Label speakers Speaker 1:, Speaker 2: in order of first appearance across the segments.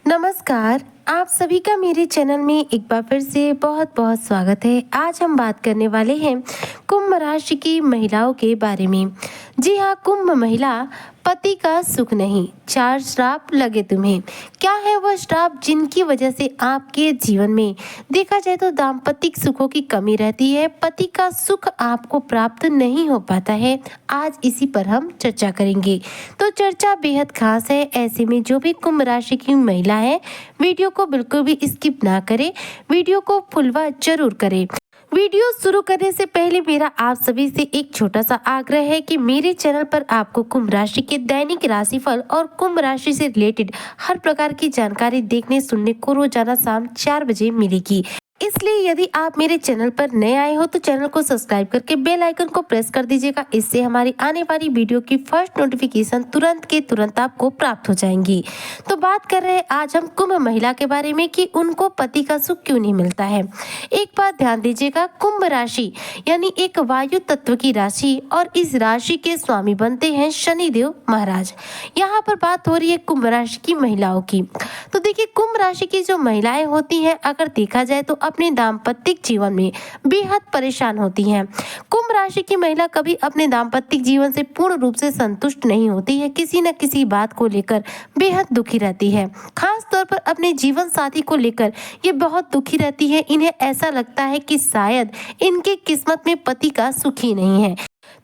Speaker 1: नमस्कार। आप सभी का मेरे चैनल में एक बार फिर से बहुत बहुत स्वागत है। आज हम बात करने वाले हैं कुंभ राशि की महिलाओं के बारे में। जी हाँ, कुंभ महिला, पति का सुख नहीं, चार श्राप लगे तुम्हें। क्या है वह श्राप जिनकी वजह से आपके जीवन में देखा जाए तो दाम्पतिक सुखों की कमी रहती है, पति का सुख आपको प्राप्त नहीं हो पाता है। आज इसी पर हम चर्चा करेंगे। तो चर्चा बेहद खास है। ऐसे में जो भी कुंभ राशि की महिला है, वीडियो को बिल्कुल भी स्किप ना करें, वीडियो को फुल वॉच जरूर करें। वीडियो शुरू करने से पहले मेरा आप सभी से एक छोटा सा आग्रह है कि मेरे चैनल पर आपको कुंभ राशि के दैनिक राशिफल और कुंभ राशि से रिलेटेड हर प्रकार की जानकारी देखने सुनने को रोजाना शाम 4 बजे मिलेगी। इसलिए यदि आप मेरे चैनल पर नए आए हो तो चैनल को सब्सक्राइब करके बेल आइकन को प्रेस कर दीजिएगा। इससे हमारी आने वाली वीडियो की फर्स्ट नोटिफिकेशन तुरंत के तुरंत आपको प्राप्त हो जाएंगी। तो बात कर रहे हैं आज हम कुंभ महिला के बारे में कि उनको पति का सुख क्यों नहीं मिलता है। एक बात ध्यान दीजिएगा, कुंभ राशि यानी एक वायु तत्व की राशि और इस राशि के स्वामी बनते हैं शनिदेव महाराज। यहाँ पर बात हो रही है कुंभ राशि की महिलाओं की। तो देखिए, कुंभ राशि की जो महिलाएं होती हैं, अगर देखा जाए तो अपने दाम्पतिक जीवन में बेहद परेशान होती हैं। कुंभ राशि की महिला कभी अपने दाम्पतिक जीवन से पूर्ण रूप से संतुष्ट नहीं होती है, किसी न किसी बात को लेकर बेहद दुखी रहती है। खास तौर पर अपने जीवन साथी को लेकर ये बहुत दुखी रहती है। इन्हें ऐसा लगता है कि शायद इनके किस्मत में पति का सुख ही नहीं है।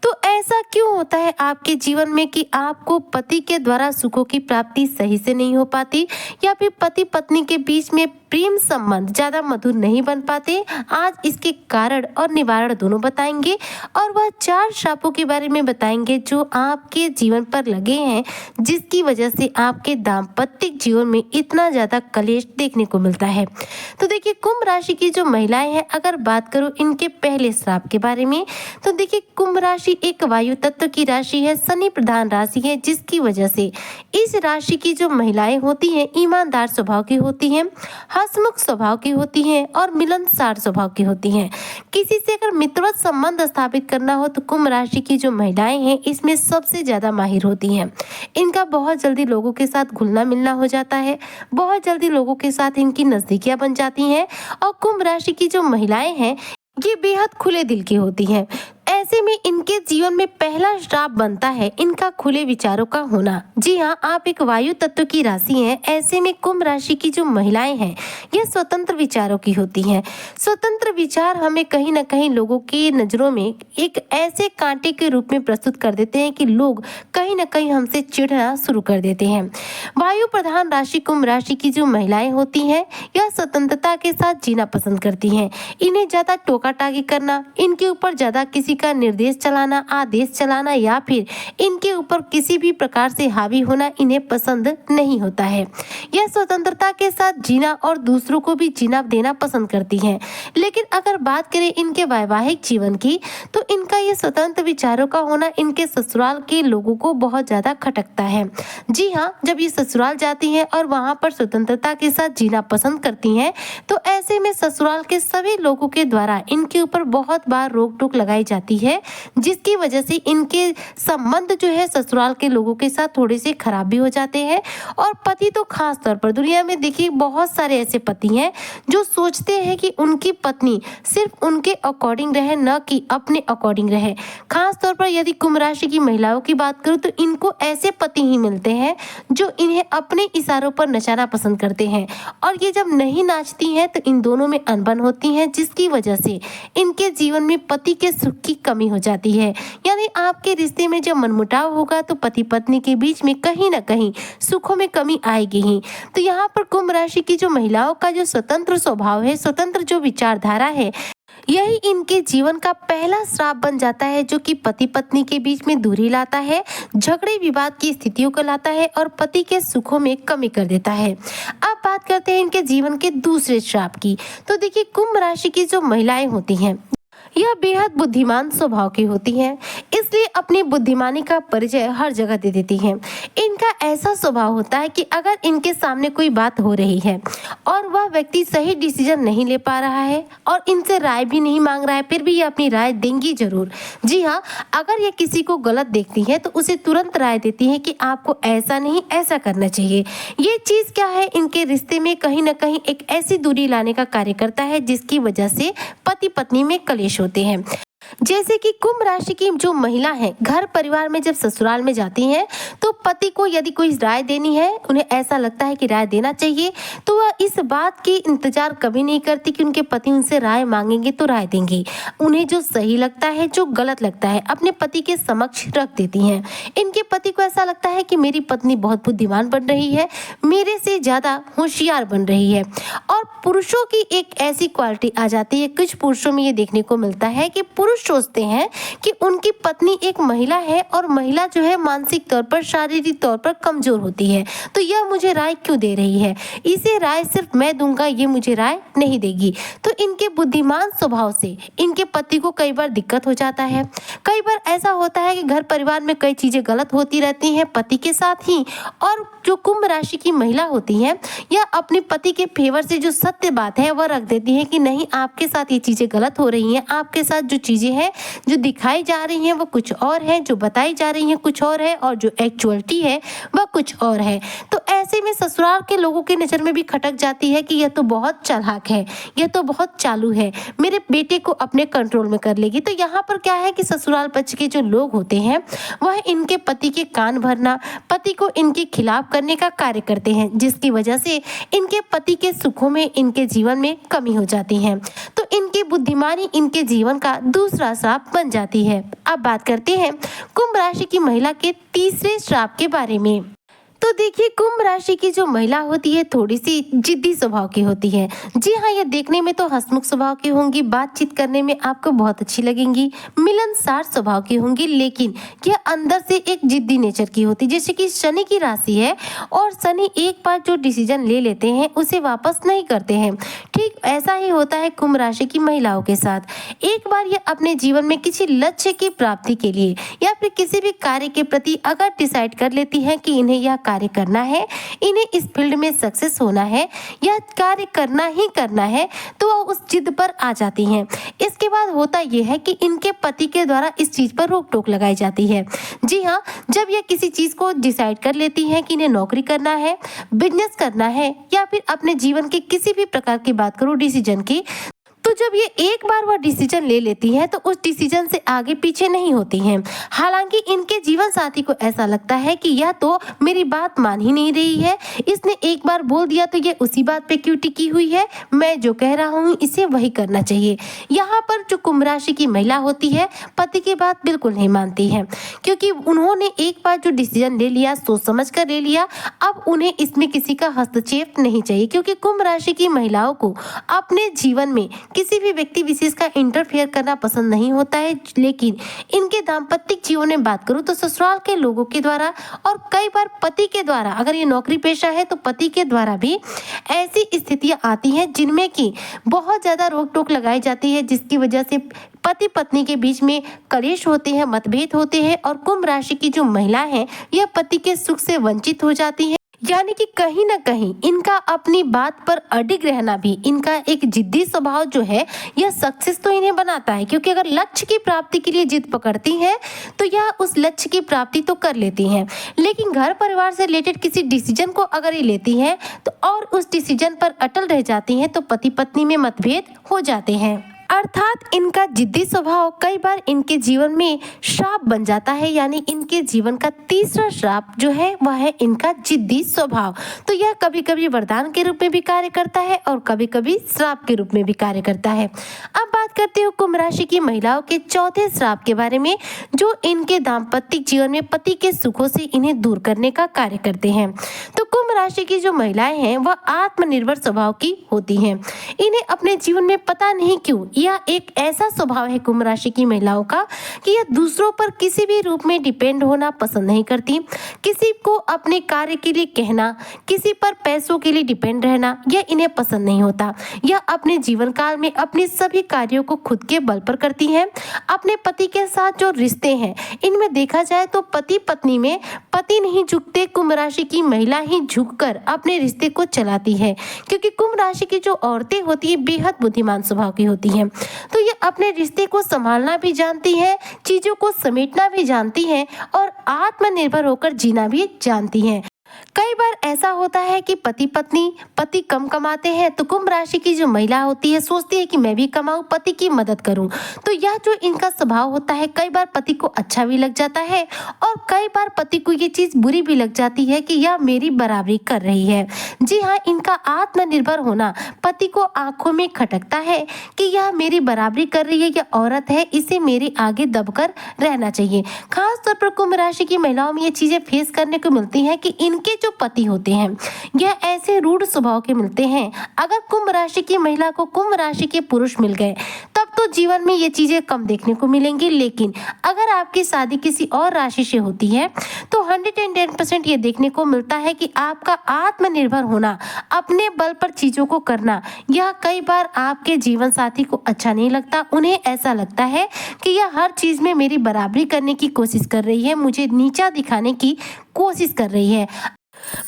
Speaker 1: तो ऐसा क्यों होता है आपके जीवन में कि आपको पति के द्वारा सुखों की प्राप्ति सही से नहीं हो पाती, या फिर पति पत्नी के बीच में प्रेम संबंध ज्यादा मधुर नहीं बन पाते? आज इसके कारण और निवारण दोनों बताएंगे और वह 4 श्रापों के बारे में बताएंगे जो आपके जीवन पर लगे हैं, जिसकी वजह से आपके दाम्पतिक जीवन में इतना ज्यादा कलेश देखने को मिलता है। तो देखिए, कुंभ राशि की जो महिलाएं हैं, अगर बात करूं इनके पहले श्राप के बारे में, तो देखिए कुंभ राशि एक वायु तत्व की राशि है, शनि प्रधान राशि है, जिसकी वजह से इस राशि की जो महिलाएं होती हैं ईमानदार स्वभाव की होती हैं, हंसमुख स्वभाव की होती हैं और मिलनसार स्वभाव की होती हैं। किसी से अगर मित्रवत संबंध स्थापित करना हो तो कुंभ राशि की जो महिलाएं हैं इसमें सबसे ज्यादा माहिर होती हैं। इनका बहुत जल्दी लोगों के साथ घुलना मिलना हो जाता है, बहुत जल्दी लोगों के साथ इनकी नजदीकियां बन जाती हैं। और कुंभ राशि की जो महिलाएं हैं ये बेहद खुले दिल की होती हैं। ऐसे में इनके जीवन में पहला श्राप बनता है इनका खुले विचारों का होना। जी हाँ, आप एक वायु तत्व की राशि हैं। ऐसे में कुंभ राशि की जो महिलाएं हैं ये स्वतंत्र विचारों की होती हैं। स्वतंत्र विचार हमें कहीं ना कहीं लोगों की नजरों में एक ऐसे कांटे के रूप में प्रस्तुत कर देते हैं कि लोग कहीं ना कहीं हमसे चिढ़ना शुरू कर देते हैं। वायु प्रधान राशि कुंभ राशि की जो महिलाएं होती हैं यह स्वतंत्रता के साथ जीना पसंद करती हैं। इन्हें ज्यादा टोका टाकी करना, इनके ऊपर ज्यादा किसी का निर्देश चलाना, आदेश चलाना या फिर इनके ऊपर किसी भी प्रकार से हावी होना इन्हें पसंद नहीं होता है। यह स्वतंत्रता के साथ जीना और दूसरों को भी जीना देना पसंद करती हैं। लेकिन अगर बात करें इनके वैवाहिक जीवन की, तो इनका ये स्वतंत्र विचारों का होना इनके ससुराल के लोगों को बहुत ज्यादा खटकता है। जी हाँ, जब ये ससुराल जाती हैं और वहां पर स्वतंत्रता के साथ जीना पसंद करती हैं, तो ऐसे में ससुराल के सभी लोगों के द्वारा इनके ऊपर बहुत बार रोक टोक लगाई जाती है, जिसकी वजह से इनके संबंध जो है ससुराल के लोगों के साथ थोड़े से खराब भी हो जाते हैं। और पति तो खास तौर पर, दुनिया में देखिए बहुत सारे ऐसे पति हैं जो सोचते हैं कि उनकी पत्नी सिर्फ उनके अकॉर्डिंग रहे, न कि अपने अकॉर्डिंग रहे। खास तौर पर यदि कुंभ राशि की महिलाओं की बात करूं तो इनको ऐसे पति ही मिलते हैं जो इन्हें अपने इशारों पर नचाना पसंद करते हैं, और ये जब नहीं नाचती हैं तो इन दोनों में अनबन होती है, जिसकी वजह से इनके जीवन में पति के सुख की कमी हो जाती है। यानी आपके रिश्ते में जब मनमुटाव होगा तो पति पत्नी के बीच में कहीं ना कहीं सुखों में कमी आएगी ही। तो यहाँ पर कुंभ राशि की जो महिलाओं का जो स्वतंत्र स्वभाव है, स्वतंत्र जो विचारधारा है, यही इनके जीवन का पहला श्राप बन जाता है, जो कि पति पत्नी के बीच में दूरी लाता है, झगड़े विवाद की स्थितियों को लाता है और पति के सुखों में कमी कर देता है। अब बात करते हैं इनके जीवन के दूसरे श्राप की। तो देखिए, कुंभ राशि की जो महिलाएं होती हैं यह बेहद बुद्धिमान स्वभाव की होती हैं, इसलिए अपनी बुद्धिमानी का परिचय हर जगह दे देती हैं। इनका ऐसा स्वभाव होता है कि अगर इनके सामने कोई बात हो रही है और वह व्यक्ति सही डिसीजन नहीं ले पा रहा है और इनसे राय भी नहीं मांग रहा है, फिर भी ये अपनी राय देंगी जरूर। जी हाँ, अगर ये किसी को गलत देखती है तो उसे तुरंत राय देती है कि आपको ऐसा नहीं ऐसा करना चाहिए। ये चीज क्या है, इनके रिश्ते में कहीं ना कहीं एक ऐसी दूरी लाने का कार्य करता है जिसकी वजह से पति पत्नी में कलेश होते हैं। जैसे कि कुंभ राशि की जो महिला है, घर परिवार में जब ससुराल में जाती हैं तो पति को यदि कोई राय देनी है, उन्हें ऐसा लगता है कि राय देना चाहिए, तो वह इस बात की इंतजार कभी नहीं करती कि उनके पति उनसे राय मांगेंगे तो राय देंगी। उन्हें जो सही लगता है, जो गलत लगता है, अपने पति के समक्ष रख देती हैं। इनके पति को ऐसा लगता है कि मेरी पत्नी बहुत बुद्धिमान बन रही है, मेरे से ज्यादा होशियार बन रही है। और पुरुषों की एक ऐसी क्वालिटी आ जाती है, कुछ पुरुषों में ये देखने को मिलता है कि पुरुष सोचते हैं कि उनकी पत्नी एक महिला है और महिला जो है मानसिक तौर पर, शारीरिक तौर पर कमजोर होती है, तो यह मुझे राय क्यों दे रही है, इसे राय सिर्फ मैं दूंगा, ये मुझे राय नहीं देगी। तो इनके बुद्धिमान स्वभाव से इनके पति को कई बार दिक्कत हो जाता है। कई बार ऐसा होता है कि घर परिवार में कई चीजें गलत होती रहती हैं पति के साथ ही, और जो कुंभ राशि की महिला होती है यह अपने पति के फेवर से जो सत्य बात है वह रख देती है कि नहीं, आपके साथ ये चीजें गलत हो रही हैं, आपके साथ जो चीजें हैं जो दिखाई जा रही हैं वो कुछ और है, जो बताई जा रही हैं कुछ और है, और जो एक्चुअलिटी है वह कुछ और है। तो ऐसे में ससुराल के लोगों की नजर में भी खटक जाती है कि यह तो बहुत चालाक है, यह तो बहुत चालू है, मेरे बेटे को अपने कंट्रोल में कर लेगी। तो यहाँ पर क्या है कि ससुराल पक्ष के जो लोग होते हैं वह इनके पति के कान भरना, पति को इनके खिलाफ करने का कार्य करते हैं, जिसकी वजह से इनके पति के सुखों में, इनके जीवन में कमी हो जाती है। तो इनकी बुद्धिमानी इनके जीवन का दूसरा श्राप बन जाती है। अब बात करते हैं कुंभ राशि की महिला के तीसरे श्राप के बारे में। तो देखिए, कुंभ राशि की जो महिला होती है थोड़ी सी जिद्दी स्वभाव की होती है। जी हाँ, ये देखने में तो हंसमुख स्वभाव की होंगी, बातचीत करने में आपको बहुत अच्छी लगेंगी, मिलनसार स्वभाव की होंगी, लेकिन यह अंदर से एक जिद्दी नेचर की होती है। जैसे कि शनि की राशि है और शनि एक बार जो डिसीजन ले लेते हैं उसे वापस नहीं करते हैं। ठीक ऐसा ही होता है कुंभ राशि की महिलाओं के साथ। एक बार यह अपने जीवन में किसी लक्ष्य की प्राप्ति के लिए या फिर किसी भी कार्य के प्रति अगर डिसाइड कर लेती हैं कि इन्हें यह कार्य करना है, इन्हें इस फील्ड में सक्सेस होना है, यह कार्य करना ही करना है, तो वह उस जिद पर आ जाती हैं। इसके बाद होता यह है कि इनके पति के द्वारा इस चीज पर रोक टोक लगाई जाती है। जी हाँ, जब यह किसी चीज को डिसाइड कर लेती हैं कि इन्हें नौकरी करना है, बिजनेस करना है, या फिर अपने जीवन के किसी भी प्रकार की बात करूं डिसीजन की, तो जब ये एक बार वह डिसीजन ले लेती हैं तो उस डिसीजन से आगे पीछे नहीं होती हैं। हालांकि इनके जीवन साथी को ऐसा लगता है कि यह तो मेरी बात मान ही नहीं रही है, इसने एक बार बोल दिया तो ये उसी बात पे क्यों टिकी हुई है, मैं जो कह रहा हूँ इसे वही करना चाहिए। यहाँ पर जो कुंभ राशि की महिला होती है पति की बात बिल्कुल नहीं मानती है, क्योंकि उन्होंने एक बार जो डिसीजन ले लिया, सोच समझ कर ले लिया, अब उन्हें इसमें किसी का हस्तक्षेप नहीं चाहिए। क्योंकि कुंभ राशि की महिलाओं को अपने जीवन में किसी भी व्यक्ति विशेष का इंटरफेयर करना पसंद नहीं होता है, लेकिन इनके दाम्पत्य जीवन में बात करूं तो ससुराल के लोगों के द्वारा और कई बार पति के द्वारा, अगर ये नौकरी पेशा है तो पति के द्वारा भी ऐसी स्थितियां आती हैं जिनमें कि बहुत ज्यादा रोक टोक लगाई जाती है, जिसकी वजह से पति पत्नी के बीच में कलेश होते हैं, मतभेद होते हैं, और कुंभ राशि की जो महिला है यह पति के सुख से वंचित हो जाती है। यानी कि कहीं ना कहीं इनका अपनी बात पर अडिग रहना भी, इनका एक जिद्दी स्वभाव जो है यह सक्सेस तो इन्हें बनाता है, क्योंकि अगर लक्ष्य की प्राप्ति के लिए जिद पकड़ती हैं तो यह उस लक्ष्य की प्राप्ति तो कर लेती हैं, लेकिन घर परिवार से रिलेटेड किसी डिसीजन को अगर ये लेती हैं तो और उस डिसीजन पर अटल रह जाती हैं तो पति पत्नी में मतभेद हो जाते हैं। अर्थात इनका जिद्दी स्वभाव कई बार इनके जीवन में श्राप बन जाता है। यानी इनके जीवन का तीसरा श्राप जो है वह है इनका जिद्दी स्वभाव। तो यह कभी कभी वरदान के रूप में भी कार्य करता है और कभी कभी श्राप के रूप में भी कार्य करता है। अब बात करते हो कुंभ राशि की महिलाओं के चौथे श्राप के बारे में, जो इनके दाम्पत्य जीवन में पति के सुखों से इन्हें दूर करने का कार्य करते हैं। तो कुंभ राशि की जो महिलाएं हैं वह आत्मनिर्भर स्वभाव की होती हैं। इन्हें अपने जीवन में पता नहीं क्यों यह एक ऐसा स्वभाव है कुंभ राशि की महिलाओं का कि यह दूसरों पर किसी भी रूप में डिपेंड होना पसंद नहीं करती। किसी को अपने कार्य के लिए कहना, किसी पर पैसों के लिए डिपेंड रहना, यह इन्हें पसंद नहीं होता। यह अपने जीवन काल में अपने सभी कार्यों को खुद के बल पर करती हैं। अपने पति के साथ जो रिश्ते हैं, इनमें देखा जाए तो पति पत्नी में पति नहीं झुकते, कुंभ राशि की महिला ही झुककर अपने रिश्ते को चलाती है, क्योंकि कुंभ राशि की जो औरतें होती है बेहद बुद्धिमान स्वभाव की होती हैं। तो ये अपने रिश्ते को संभालना भी जानती है, चीजों को समेटना भी जानती हैं और आत्मनिर्भर होकर जीना भी जानती हैं। कई बार ऐसा होता है कि पति कम कमाते हैं तो कुंभ राशि की जो महिला होती है सोचती है कि मैं भी कमाऊं, पति की मदद करूं। तो यह जो इनका स्वभाव होता है, कई बार पति को अच्छा भी लग जाता है और कई बार पति को ये चीज बुरी भी लग जाती है कि यह मेरी बराबरी कर रही है। जी हाँ, इनका आत्मनिर्भर होना पति को आंखों में खटकता है कि यह मेरी बराबरी कर रही है, यह औरत है, इसे मेरे आगे दबकर रहना चाहिए। खास तौर पर कुंभ राशि की महिलाओं में ये चीजें फेस करने को मिलती है कि इनके जो पति होते हैं यह ऐसे रूढ़ स्वभाव के मिलते हैं। अगर कुंभ राशि की महिला को कुंभ राशि के पुरुष मिल गए तब तो जीवन में ये चीजें कम देखने को मिलेंगी, लेकिन अगर आपकी शादी किसी और राशि से होती है तो 110% ये देखने को मिलता है कि आपका आत्मनिर्भर होना, अपने बल पर चीजों को करना, यह कई बार आपके जीवन साथी को अच्छा नहीं लगता। उन्हें ऐसा लगता है कि यह हर चीज में मेरी बराबरी करने की कोशिश कर रही है, मुझे नीचा दिखाने की कोशिश कर रही है।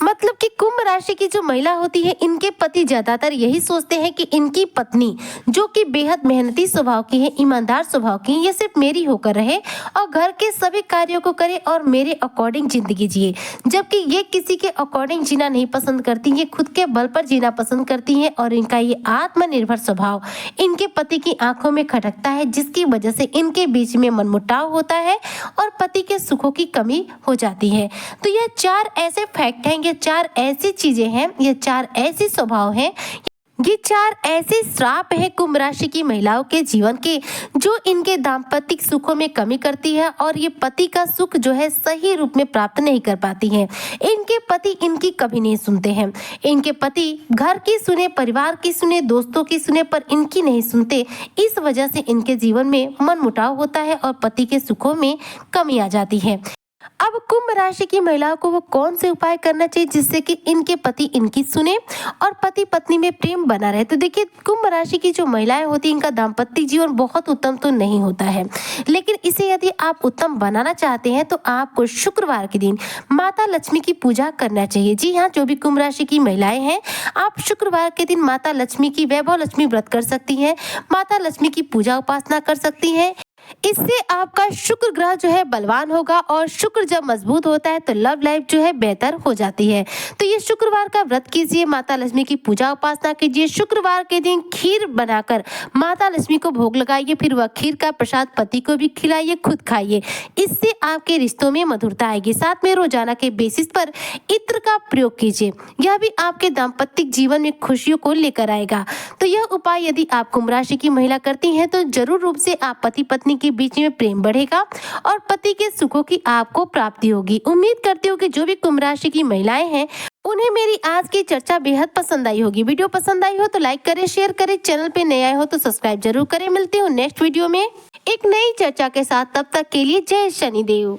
Speaker 1: मतलब कि कुंभ राशि की जो महिला होती है, इनके पति ज्यादातर यही सोचते हैं कि इनकी पत्नी जो कि बेहद मेहनती स्वभाव की है, ईमानदार स्वभाव की, ये सिर्फ मेरी होकर रहे और घर के सभी कार्यों को करे और मेरे अकॉर्डिंग जिंदगी जिए। जबकि ये किसी के अकॉर्डिंग जीना नहीं पसंद करती, ये खुद के बल पर जीना पसंद करती हैं और इनका ये आत्मनिर्भर स्वभाव इनके पति की आंखों में खटकता है, जिसकी वजह से इनके बीच में मनमुटाव होता है और पति के सुखों की कमी हो जाती है। तो यह 4 ऐसे फैक्ट हैं, ये 4 ऐसी चीजें हैं, ये 4 ऐसे स्वभाव हैं, ये 4 ऐसे श्राप हैं कुंभ राशि की महिलाओं के जीवन के, जो इनके दाम्पत्य सुखों में कमी करती है और ये पति का सुख जो है सही रूप में प्राप्त नहीं कर पाती हैं। इनके पति इनकी कभी नहीं सुनते हैं। इनके पति घर की सुने, परिवार की सुने, दोस्तों की सुने, पर इनकी नहीं सुनते। इस वजह से इनके जीवन में मनमुटाव होता है और पति के सुखों में कमी आ जाती है। अब कुंभ राशि की महिलाओं को वो कौन से उपाय करना चाहिए जिससे कि इनके पति इनकी सुने और पति पत्नी में प्रेम बना रहे। तो देखिए, कुंभ राशि की जो महिलाएं होती हैं, इनका दाम्पत्य जीवन बहुत उत्तम तो नहीं होता है, लेकिन इसे यदि आप उत्तम बनाना चाहते हैं तो आपको शुक्रवार के दिन माता लक्ष्मी की पूजा करना चाहिए। जी हाँ, जो भी कुंभ राशि की महिलाएं हैं, आप शुक्रवार के दिन माता लक्ष्मी की वैभव लक्ष्मी व्रत कर सकती हैं, माता लक्ष्मी की पूजा उपासना कर सकती हैं। इससे आपका शुक्र ग्रह जो है बलवान होगा और शुक्र जब मजबूत होता है तो लव लाइफ जो है बेहतर हो जाती है। तो ये शुक्रवार का व्रत कीजिए, माता लक्ष्मी की पूजा उपासना कीजिए। शुक्रवार के दिन खीर बनाकर माता लक्ष्मी को भोग लगाइए, फिर वह खीर का प्रसाद पति को भी खिलाइए, खुद खाइए। इससे आपके रिश्तों में मधुरता आएगी। साथ में रोजाना के बेसिस पर इत्र का प्रयोग कीजिए, यह भी आपके दाम्पत्य जीवन में खुशियों को लेकर आएगा। तो यह उपाय यदि आप कुंभ राशि की महिला करती हैं तो जरूर रूप से आप पति पत्नी के बीच में प्रेम बढ़ेगा और पति के सुखों की आपको प्राप्ति होगी। उम्मीद करती हूँ कि जो भी कुंभ राशि की महिलाएं हैं उन्हें मेरी आज की चर्चा बेहद पसंद आई होगी। वीडियो पसंद आई हो तो लाइक करें, शेयर करें, चैनल पे नए आए हो तो सब्सक्राइब जरूर करें। मिलती हूँ नेक्स्ट वीडियो में एक नई चर्चा के साथ, तब तक के लिए जय शनिदेव।